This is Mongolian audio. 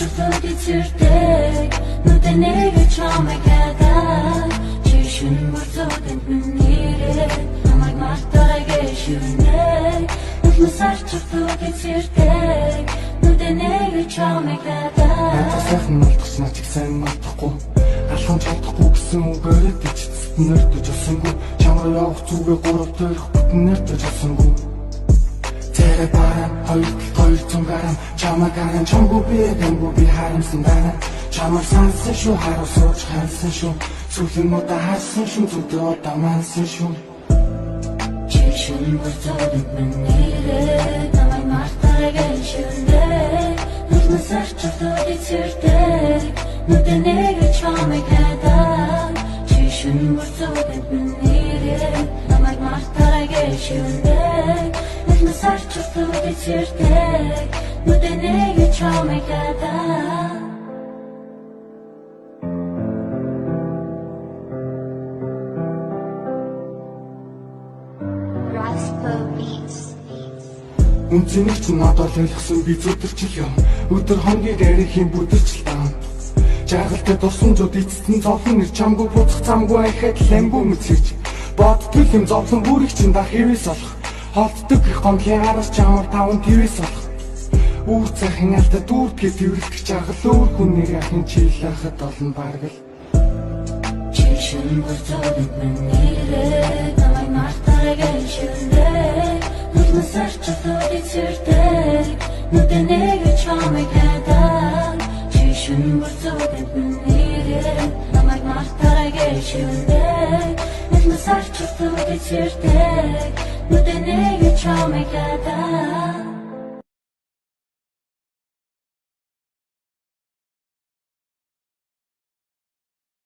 чөлөөтэй цэрдэг нүдэнэг чамайг хадаа чишин бүрцөөд нүнэрээ намайг мартааг шивнэ Насаар чөлөөтэй цэрдэг нүдэнэг чамайг хадаа Сайхан малтгснаа ч их сайн мартахгүй алхам чадахгүй гэсэн үгээр дэжцэд нэрдэж олсонгүй чамраа явах зүгээ гурав дээрх бүтэн нэрдэж олсонгүй Тэрэ баран хоёр цунгаран чамаа гаран чамгүй би харамсан байна чамаа сансан шүү харуу сууж хансан шүү сүүлийн удаа харсан шүү зүгтээ удаа мансан шүү Чишин бүрцөөд нүнэрээ намайг мартааг шивнэ Насаар чөлөөтэй цэрдэг нүдэнэг чамайг хадаа чишин бүрцөөд нүнэрээ намайг мартааг шивнэ Насаар чөлөөтэй цэрдэг нүдэнэг чамайг хадаа Үнцнийг ч надад ойлгосон би зүдэрчил юм Өдөр хонгийг арихын бүдэрчил даан Жаргалтай дурсан зууд эцэстэн зовлон нэр чамгүй буцах замгүй ахад лэмбүү мэцгэж Боддгүй юм зовлон бүрийг чинь дах хэвээс олох Холддог их гомлын араас чамар таван твээс олох Үүр цахин алта дүүрдгээ тэрвэрлэх жаргал өөр хүнийг ахын чийлэхэд олон баргал Чишин бүрцөөд нүнэрээ намайг мартааг шивнэ Насаар чөлөөтэй цэрдэг нүдэнэг чамайг хадаа чишин бүрцөөд нүнэрээ намайг мартааг шивнэ Насаар чөлөөтэй цэрдэг нүдэнэг чамайг хадаа